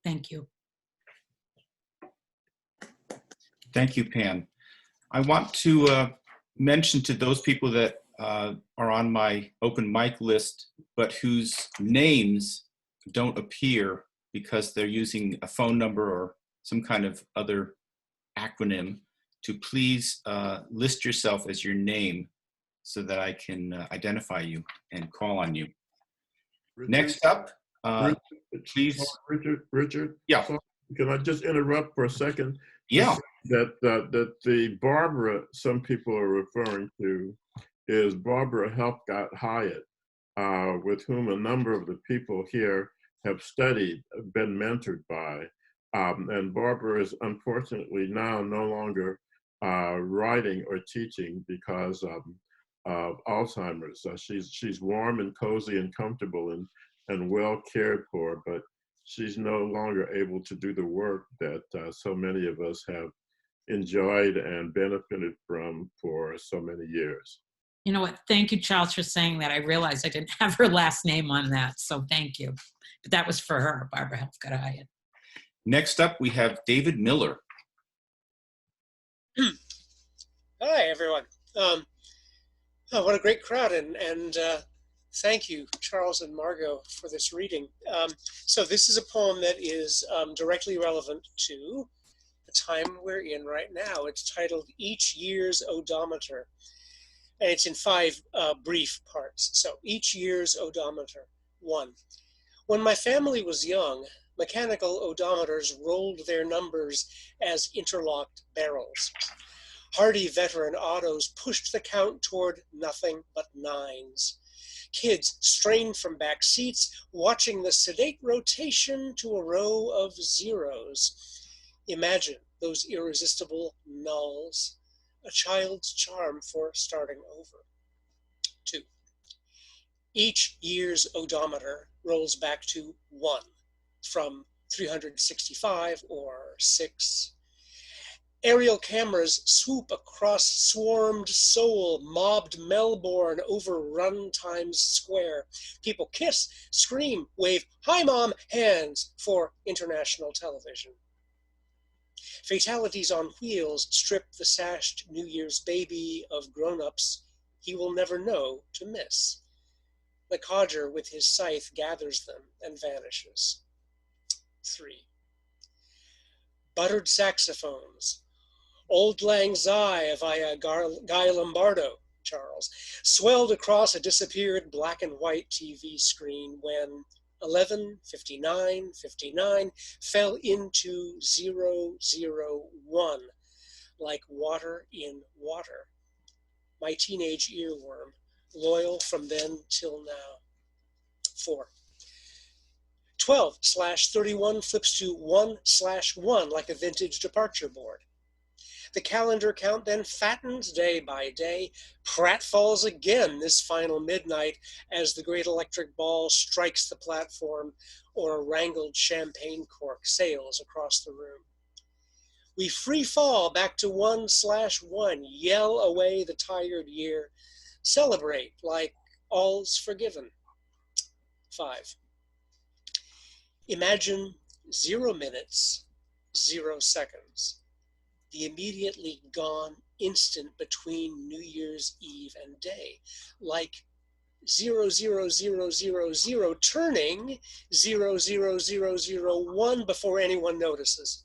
Thank you. Thank you, Pam. I want to mention to those people that are on my open mic list, but whose names don't appear because they're using a phone number or some kind of other acronym, to please list yourself as your name so that I can identify you and call on you. Richard, Next up, please. Richard, yeah. So, can I just interrupt for a second? Yeah. That the Barbara some people are referring to is Barbara Helfgott Hyatt, with whom a number of the people here have studied, been mentored by. And Barbara is unfortunately now no longer writing or teaching because of Alzheimer's. She's warm and cozy and comfortable and well cared for, but she's no longer able to do the work that so many of us have enjoyed and benefited from for so many years. You know what? Thank you, Charles, for saying that. I realized I didn't have her last name on that, so thank you. But that was for her, Barbara Helfgott Hyatt. Next up, we have David Miller. Hi, everyone. Oh, what a great crowd, and thank you, Charles and Margot, for this reading. So this is a poem that is directly relevant to the time we're in right now. It's titled Each Year's Odometer, and it's in 5 brief parts. So each year's odometer. 1. When my family was young, mechanical odometers rolled their numbers as interlocked barrels. Hardy veteran autos pushed the count toward nothing but 9s. Kids strained from back seats, watching the sedate rotation to a row of 0s. Imagine those irresistible nulls, a child's charm for starting over. 2. Each year's odometer rolls back to 1 from 365 or 6. Aerial cameras swoop across swarmed Seoul, mobbed Melbourne, overrun Times Square. People kiss, scream, wave, "Hi, Mom," hands for international television. Fatalities on wheels strip the sashed New Year's baby of grown-ups he will never know to miss. The codger with his scythe gathers them and vanishes. 3. Buttered saxophones. Old Lang Syne via Guy Lombardo, Charles, swelled across a disappeared black and white TV screen when 11:59:59 fell into 001, like water in water. My teenage earworm, loyal from then till now. 4. 12/31 flips to 1/1 like a vintage departure board. The calendar count then fattens day by day. Pratfalls again this final midnight as the great electric ball strikes the platform or a wrangled champagne cork sails across the room. We free fall back to 1/1, yell away the tired year, celebrate like all's forgiven. 5. Imagine 0 minutes, 0 seconds. The immediately gone instant between New Year's Eve and day, like 00000 turning 00001 before anyone notices.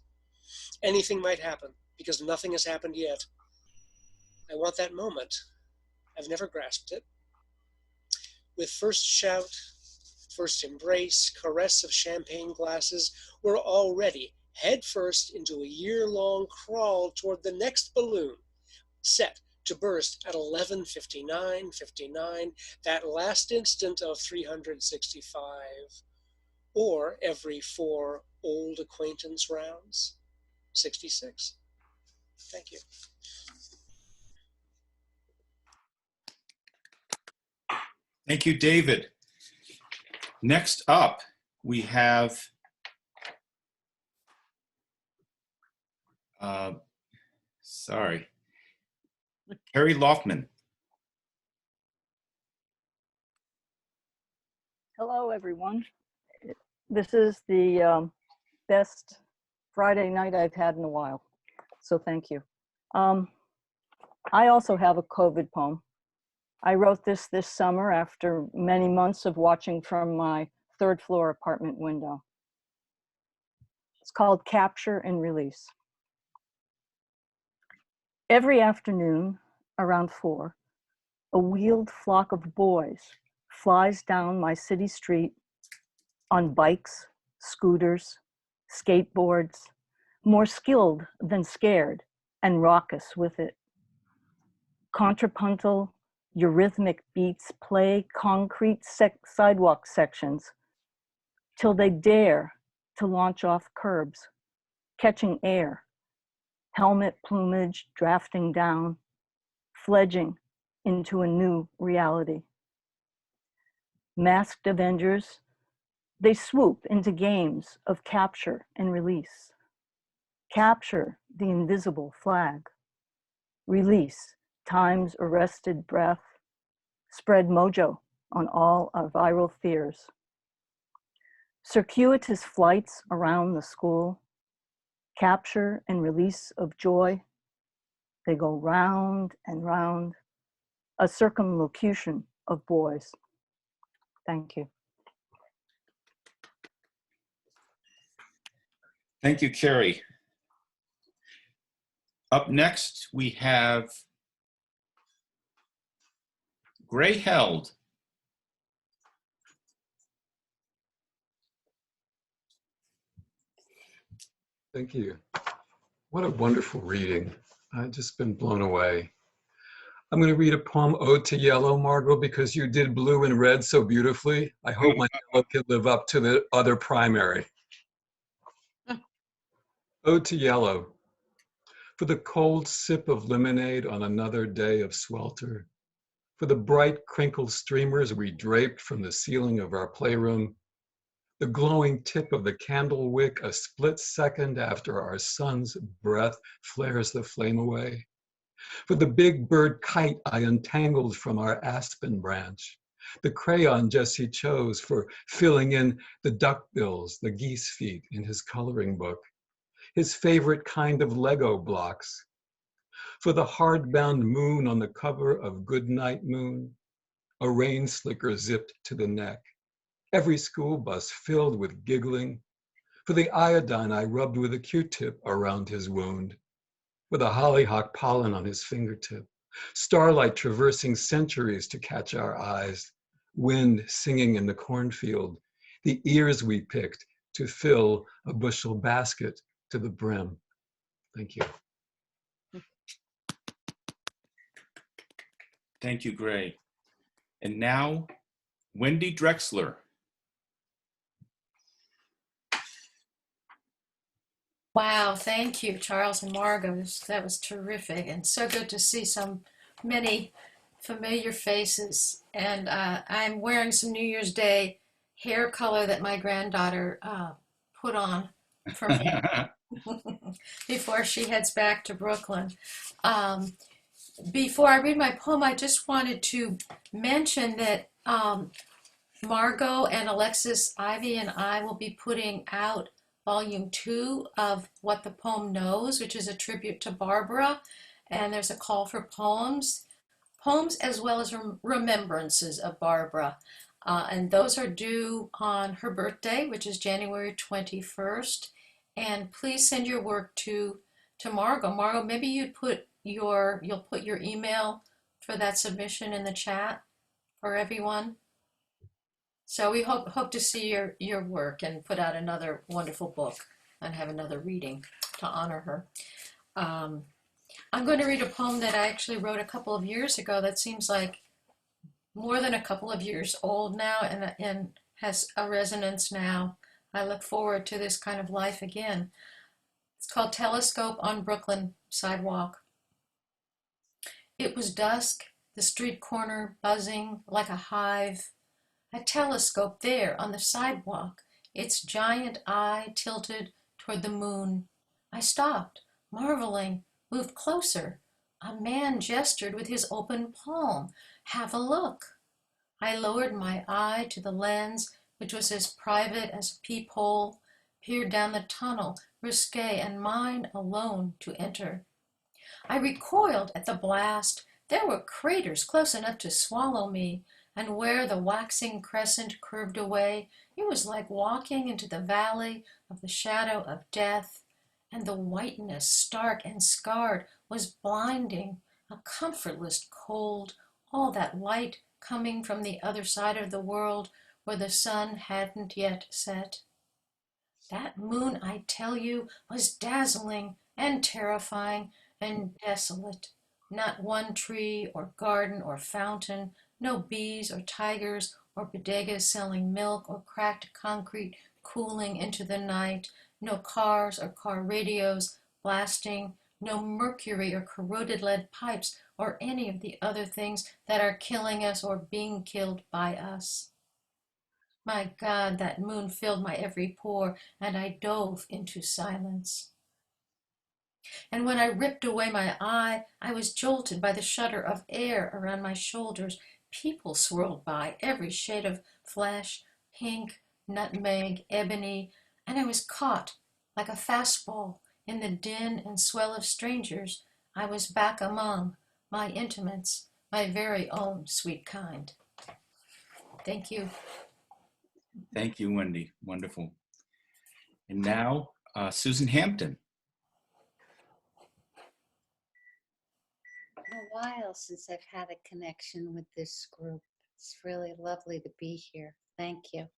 Anything might happen because nothing has happened yet. I want that moment. I've never grasped it. With first shout, first embrace, caress of champagne glasses, we're already headfirst into a year-long crawl toward the next balloon, set to burst at 11:59:59, that last instant of 365, or every 4 old acquaintance rounds, 66. Thank you. Thank you, David. Next up, we have Carrie Loftman. Hello, everyone. This is the best Friday night I've had in a while, so thank you. I also have a COVID poem. I wrote this summer after many months of watching from my 3rd floor apartment window. It's called Capture and Release. Every afternoon around 4, a wheeled flock of boys flies down my city street on bikes, scooters, skateboards, more skilled than scared and raucous with it. Contrapuntal, eurythmic beats play concrete sidewalk sections till they dare to launch off curbs, catching air, helmet plumage drafting down, fledging into a new reality. Masked avengers, they swoop into games of capture and release. Capture the invisible flag. Release time's arrested breath. Spread mojo on all our viral fears. Circuitous flights around the school. Capture and release of joy. They go round and round. A circumlocution of boys. Thank you. Thank you, Carrie. Up next, we have Gray Held. Thank you. What a wonderful reading. I've just been blown away. I'm going to read a poem, Ode to Yellow, Margot, because you did blue and red so beautifully. I hope my yellow can live up to the other primary. Ode to Yellow. For the cold sip of lemonade on another day of swelter. For the bright crinkled streamers we draped from the ceiling of our playroom. The glowing tip of the candle wick a split second after our son's breath flares the flame away. For the big bird kite I untangled from our aspen branch. The crayon Jesse chose for filling in the duckbills, the geese feet in his coloring book. His favorite kind of Lego blocks. For the hardbound moon on the cover of Goodnight Moon. A rain slicker zipped to the neck. Every school bus filled with giggling. For the iodine I rubbed with a Q-tip around his wound. With a hollyhock pollen on his fingertip. Starlight traversing centuries to catch our eyes. Wind singing in the cornfield. The ears we picked to fill a bushel basket to the brim. Thank you. Thank you, Gray. And now, Wendy Drexler. Wow, thank you, Charles and Margot. That was terrific, and so good to see many familiar faces. And I'm wearing some New Year's Day hair color that my granddaughter put on for me before she heads back to Brooklyn. Um, Before I read my poem, I just wanted to mention that Margot and Alexis Ivy and I will be putting out volume 2 of What the Poem Knows, which is a tribute to Barbara. And there's a call for poems as well as remembrances of Barbara. And those are due on her birthday, which is January 21st. And please send your work to Margot. Margot, maybe you'll put your email for that submission in the chat for everyone. So we hope to see your work and put out another wonderful book and have another reading to honor her. I'm going to read a poem that I actually wrote a couple of years ago that seems like more than a couple of years old now and has a resonance now. I look forward to this kind of life again. It's called Telescope on Brooklyn Sidewalk. It was dusk, the street corner buzzing like a hive. A telescope there on the sidewalk, its giant eye tilted toward the moon. I stopped, marveling, moved closer. A man gestured with his open palm. Have a look. I lowered my eye to the lens, which was as private as a peephole, peered down the tunnel, risque and mine alone to enter. I recoiled at the blast. There were craters close enough to swallow me. And where the waxing crescent curved away, it was like walking into the valley of the shadow of death. And the whiteness, stark and scarred, was blinding, a comfortless cold, all that light coming from the other side of the world where the sun hadn't yet set. That moon, I tell you, was dazzling and terrifying and desolate. Not one tree or garden or fountain, no bees or tigers or bodegas selling milk or cracked concrete cooling into the night, no cars or car radios blasting, no mercury or corroded lead pipes or any of the other things that are killing us or being killed by us. My God, that moon filled my every pore, and I dove into silence. And when I ripped away my eye, I was jolted by the shudder of air around my shoulders. People swirled by, every shade of flesh, pink, nutmeg, ebony, and I was caught like a fastball in the din and swell of strangers. I was back among my intimates, my very own sweet kind. Thank you. Thank you, Wendy. Wonderful. And now, Susan Hampton. A while since I've had a connection with this group. It's really lovely to be here. Thank you.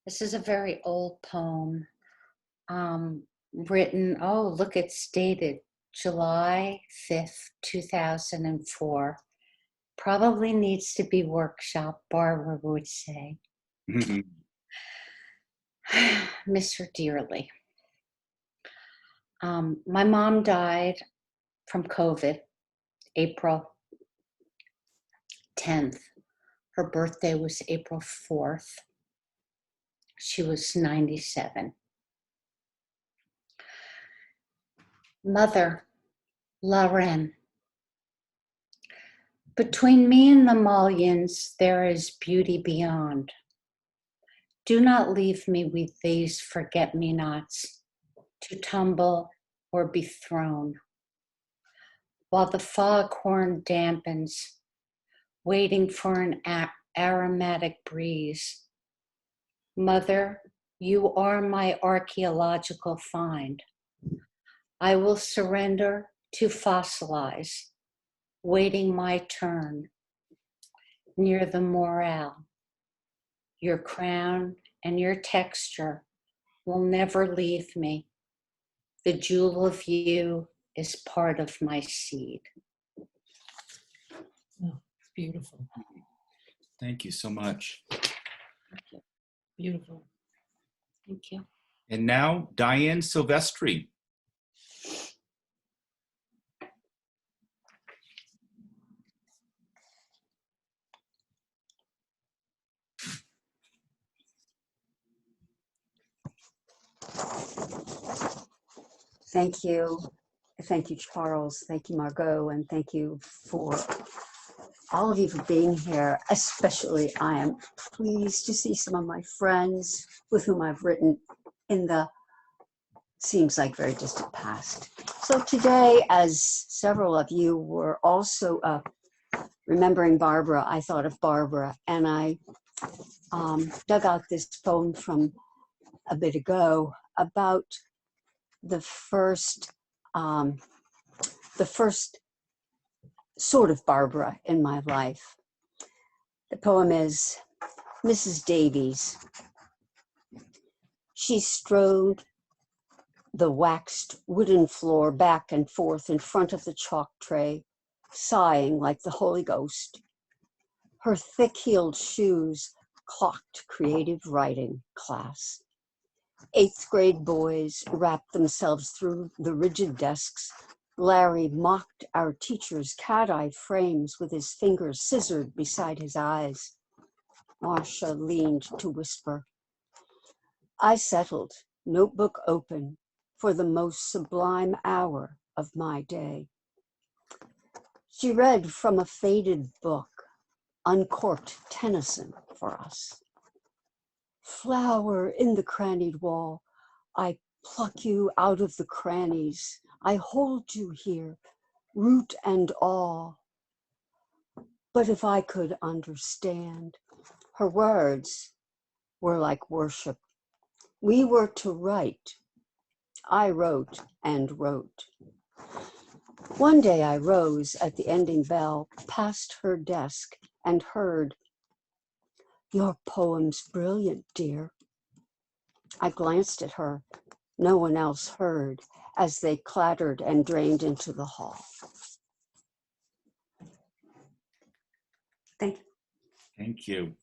This is a very old poem written, look, it's dated July 5th, 2004. Probably needs to be workshopped, Barbara would say. Miss her dearly. My mom died from COVID, April 10th. Her birthday was April 4th. She was 97. Mother, Lauren. Between me and the mullions, there is beauty beyond. Do not leave me with these forget-me-nots to tumble or be thrown. While the foghorn dampens, waiting for an aromatic breeze. Mother, you are my archaeological find. I will surrender to fossilize, waiting my turn near the morale. Your crown and your texture will never leave me. The jewel of you is part of my seed. Oh, beautiful. Thank you so much. Beautiful. Thank you. And now Diane Silvestri. Thank you. Thank you, Charles. Thank you, Margot. And thank you for all of you for being here. Especially, I am pleased to see some of my friends with whom I've written in the seems like very distant past. So today, as several of you were also remembering Barbara, I thought of Barbara, and I dug out this poem from a bit ago about the first sort of Barbara in my life. The poem is Mrs. Davies. She strode the waxed wooden floor back and forth in front of the chalk tray, sighing like the Holy Ghost. Her thick-heeled shoes clocked creative writing class. 8th grade boys wrapped themselves through the rigid desks. Larry mocked our teacher's cat-eye frames with his fingers scissored beside his eyes. Marcia leaned to whisper. I settled, notebook open, for the most sublime hour of my day. She read from a faded book, uncorked Tennyson for us. Flower in the crannied wall, I pluck you out of the crannies. I hold you here, root and all. But if I could understand, her words were like worship. We were to write. I wrote and wrote. One day I rose at the ending bell, past her desk, and heard, "Your poem's brilliant, dear." I glanced at her. No one else heard as they clattered and drained into the hall. Thank you. Thank you.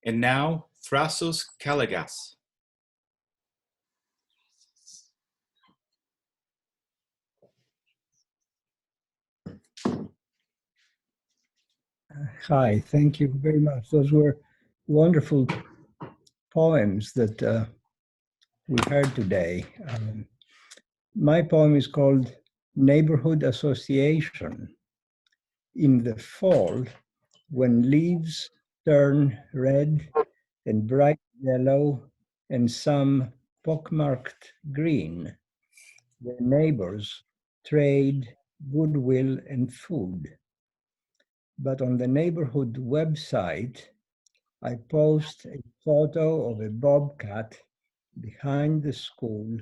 And now Thrasos Kalagas. Hi, thank you very much. Those were wonderful poems that we heard today. My poem is called Neighborhood Association. In the fall, when leaves turn red and bright yellow and some pockmarked green, the neighbors trade goodwill and food. But on the neighborhood website, I post a photo of a bobcat behind the school,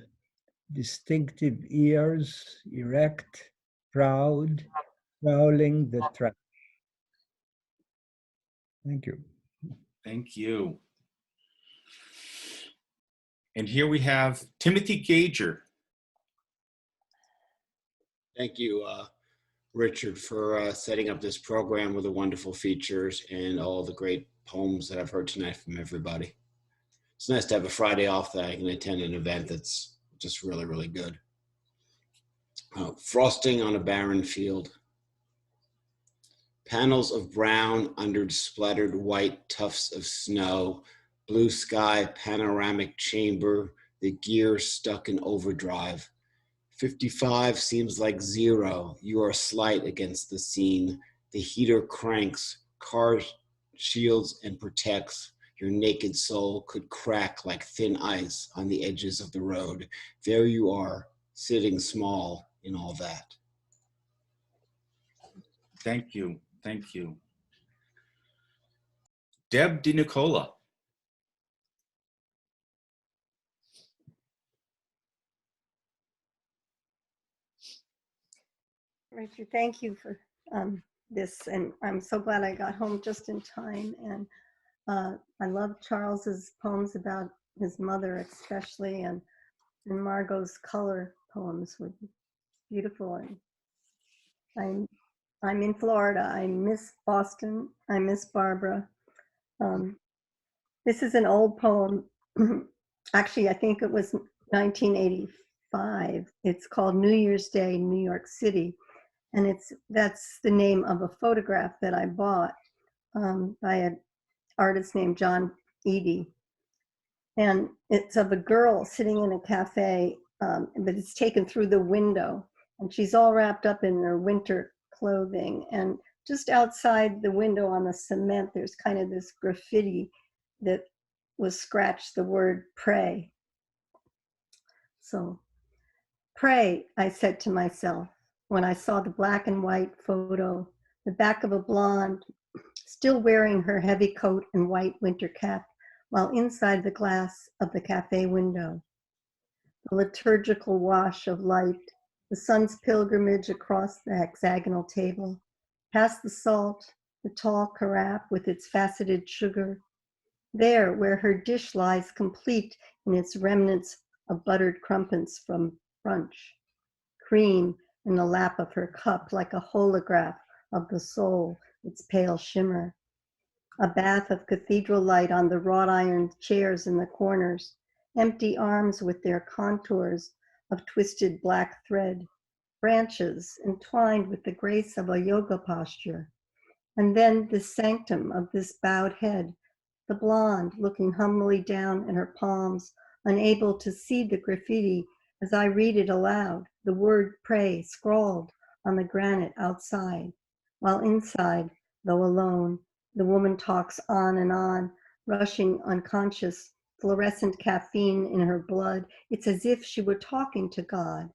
distinctive ears, erect, proud, prowling the trash. Thank you. Thank you. And here we have Timothy Gager. Thank you, Richard, for setting up this program with the wonderful features and all the great poems that I've heard tonight from everybody. It's nice to have a Friday off that I can attend an event that's just really, really good. Frosting on a barren field. Panels of brown under splattered white tufts of snow, blue sky, panoramic chamber, the gear stuck in overdrive. 55 seems like 0. You are slight against the scene. The heater cranks, car shields and protects. Your naked soul could crack like thin ice on the edges of the road. There you are, sitting small in all that. Thank you. Thank you. Deb DiNicola. Richard, thank you for this, and I'm so glad I got home just in time. And I love Charles's poems about his mother, especially, and Margot's color poems were beautiful. And I'm in Florida. I miss Boston. I miss Barbara. This is an old poem actually, I think it was 1985. It's called New Year's Day, New York City. And that's the name of a photograph that I bought by an artist named John Eady. And it's of a girl sitting in a cafe, but it's taken through the window. And she's all wrapped up in her winter clothing. And just outside the window on the cement, there's kind of this graffiti that was scratched, the word pray. So, pray, I said to myself when I saw the black and white photo, the back of a blonde, still wearing her heavy coat and white winter cap, while inside the glass of the cafe window. The liturgical wash of light, the sun's pilgrimage across the hexagonal table, past the salt, the tall carafe with its faceted sugar, there where her dish lies complete in its remnants of buttered crumpets from brunch, cream in the lap of her cup like a holograph of the soul, its pale shimmer, a bath of cathedral light on the wrought iron chairs in the corners, empty arms with their contours of twisted black thread, branches entwined with the grace of a yoga posture, and then the sanctum of this bowed head, the blonde looking humbly down at her palms, unable to see the graffiti as I read it aloud, the word pray scrawled on the granite outside, while inside, though alone, the woman talks on, rushing unconscious, fluorescent caffeine in her blood. It's as if she were talking to God,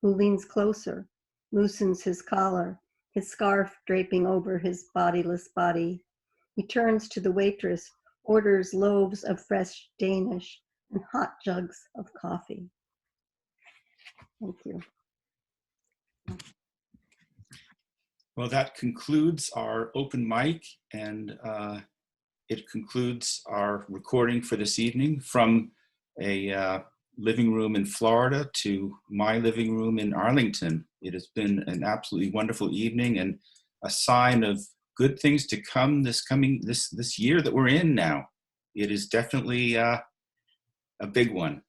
who leans closer, loosens his collar, his scarf draping over his bodiless body. He turns to the waitress, orders loaves of fresh Danish and hot jugs of coffee. Thank you. Well, that concludes our open mic, and it concludes our recording for this evening from a living room in Florida to my living room in Arlington. It has been an absolutely wonderful evening and a sign of good things to come this year that we're in now. It is definitely a big one.